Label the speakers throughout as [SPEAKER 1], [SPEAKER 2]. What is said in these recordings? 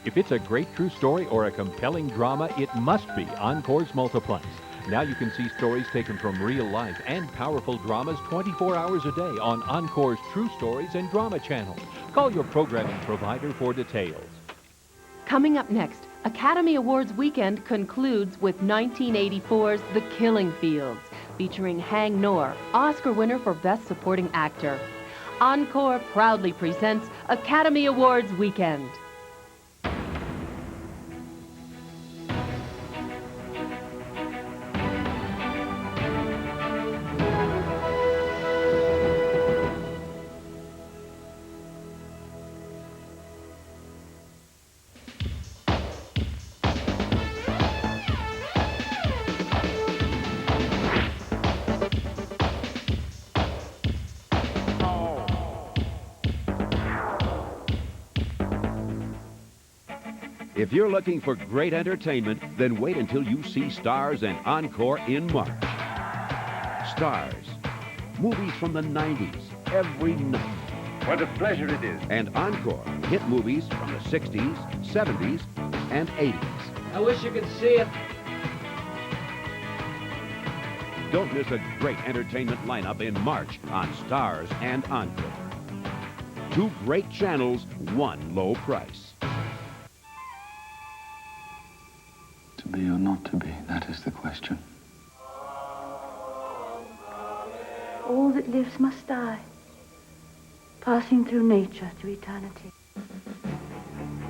[SPEAKER 1] If it's a great true story or a compelling drama, it must be Encore's Multiplex. Now you can see stories taken from real life and powerful dramas 24 hours a day on Encore's True Stories and Drama channel. Call your programming provider for details.
[SPEAKER 2] Coming up next, Academy Awards weekend concludes with 1984's The Killing Fields, featuring Hang Nor, Oscar winner for Best Supporting Actor. Encore proudly presents Academy Awards weekend.
[SPEAKER 3] If you're looking for great entertainment, then wait until you see Starz and Encore in March. Starz, movies from the 90s, every night.
[SPEAKER 4] What a pleasure it is.
[SPEAKER 3] And Encore, hit movies from the 60s, 70s, and 80s.
[SPEAKER 5] I wish you could see it.
[SPEAKER 3] Don't miss a great entertainment lineup in March on Starz and Encore. Two great channels, one low price.
[SPEAKER 6] To be or not to be, that is the question.
[SPEAKER 7] All that lives must die, passing through nature to eternity.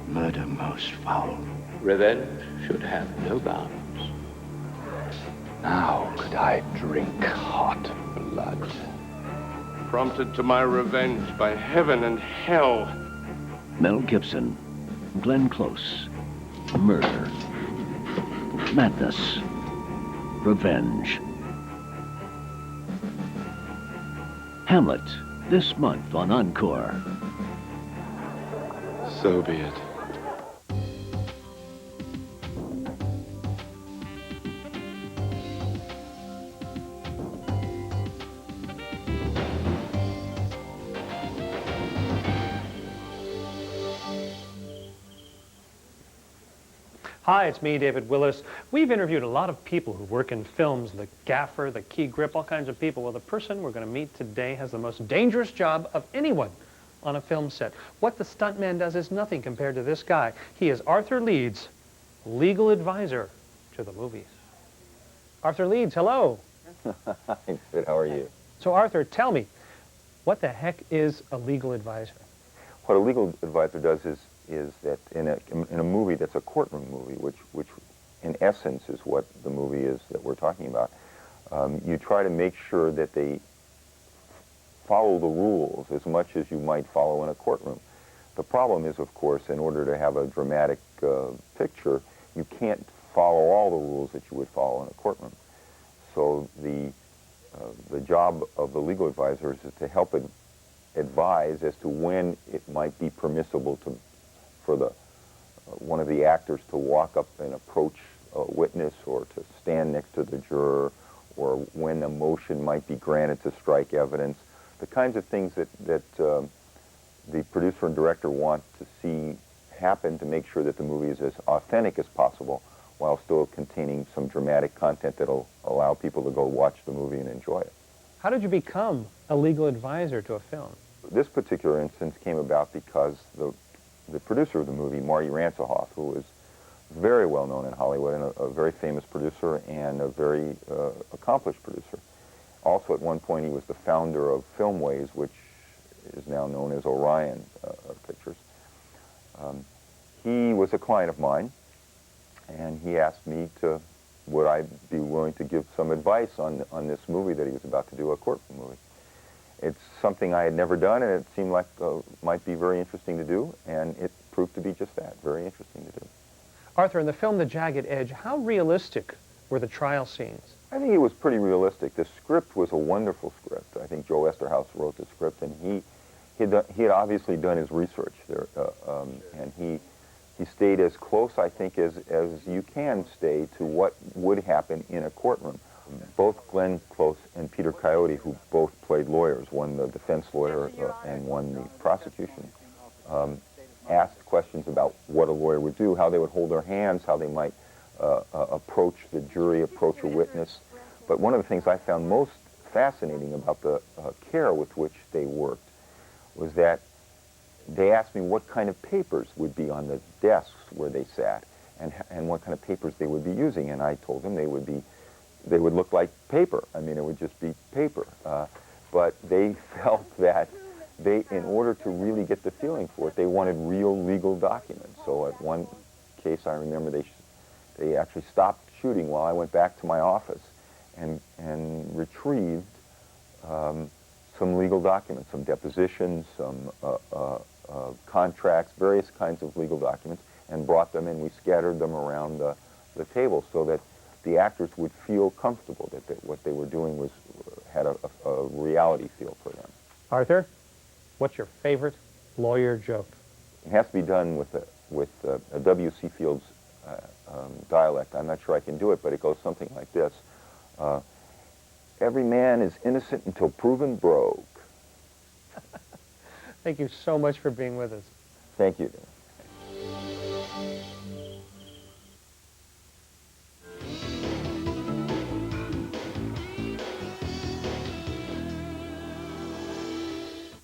[SPEAKER 6] Murder most foul.
[SPEAKER 5] Revenge should have no bounds.
[SPEAKER 6] Now could I drink hot blood.
[SPEAKER 4] Prompted to my revenge by heaven and hell.
[SPEAKER 8] Mel Gibson, Glenn Close, murder, madness, revenge. Hamlet, this month on Encore.
[SPEAKER 4] So be it.
[SPEAKER 9] Hi, it's me, David Willis. We've interviewed a lot of people who work in films, the gaffer, the key grip, all kinds of people. Well, the person we're going to meet today has the most dangerous job of anyone on a film set. What the stuntman does is nothing compared to this guy. He is Arthur Leeds, legal advisor to the movies. Arthur Leeds, hello.
[SPEAKER 10] Hi, good. How are you?
[SPEAKER 9] So, Arthur, tell me, what the heck is a legal advisor?
[SPEAKER 10] What a legal advisor does is that in a movie that's a courtroom movie, which in essence is what the movie is that we're talking about, you try to make sure that they follow the rules as much as you might follow in a courtroom. The problem is, of course, in order to have a dramatic picture, you can't follow all the rules that you would follow in a courtroom. So the job of the legal advisor is to help advise as to when it might be permissible for one of the actors to walk up and approach a witness or to stand next to the juror, or when a motion might be granted to strike evidence. The kinds of things that the producer and director want to see happen to make sure that the movie is as authentic as possible while still containing some dramatic content that'll allow people to go watch the movie and enjoy it.
[SPEAKER 9] How did you become a legal advisor to a film?
[SPEAKER 10] This particular instance came about because the producer of the movie, Marty Ransohoff, who is very well known in Hollywood and a very famous producer and a very accomplished producer. Also, at one point, he was the founder of Filmways, which is now known as Orion Pictures. He was a client of mine, and he asked me would I be willing to give some advice on this movie that he was about to do, a courtroom movie. It's something I had never done, and it seemed like might be very interesting to do, and it proved to be just that, very interesting to do.
[SPEAKER 9] Arthur, in the film The Jagged Edge, how realistic were the trial scenes?
[SPEAKER 10] I think it was pretty realistic. The script was a wonderful script. I think Joe Esterhaus wrote the script, and he had obviously done his research there, and he stayed as close, I think, as you can stay to what would happen in a courtroom. Both Glenn Close and Peter Coyote, who both played lawyers, one the defense lawyer and one the prosecution, asked questions about what a lawyer would do, how they would hold their hands, how they might approach the jury, approach a witness. But one of the things I found most fascinating about the care with which they worked was that they asked me what kind of papers would be on the desks where they sat and what kind of papers they would be using. And I told them they would look like paper. I mean, it would just be paper. But they felt that in order to really get the feeling for it, they wanted real legal documents. So at one case, I remember they actually stopped shooting while I went back to my office and retrieved some legal documents, some depositions, some contracts, various kinds of legal documents, and brought them in. We scattered them around the table so that the actors would feel comfortable that what they were doing had a reality feel for them.
[SPEAKER 9] Arthur, what's your favorite lawyer joke?
[SPEAKER 10] It has to be done with a W.C. Fields dialect. I'm not sure I can do it, but it goes something like this. Every man is innocent until proven broke.
[SPEAKER 9] Thank you so much for being with us.
[SPEAKER 10] Thank you.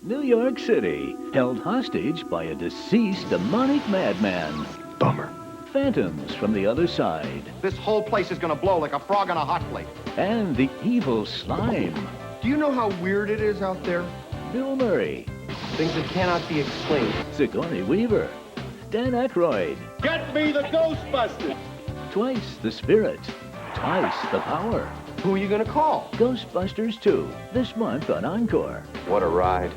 [SPEAKER 8] New York City, held hostage by a deceased demonic madman.
[SPEAKER 6] Bummer.
[SPEAKER 8] Phantoms from the other side.
[SPEAKER 11] This whole place is going to blow like a frog on a hot plate.
[SPEAKER 8] And the evil slime.
[SPEAKER 11] Do you know how weird it is out there?
[SPEAKER 8] Bill Murray.
[SPEAKER 11] Things that cannot be explained.
[SPEAKER 8] Sigourney Weaver. Dan Aykroyd.
[SPEAKER 4] Get me the Ghostbusters!
[SPEAKER 8] Twice the spirit. Twice the power.
[SPEAKER 11] Who are you going to call?
[SPEAKER 8] Ghostbusters II, this month on Encore.
[SPEAKER 5] What a ride.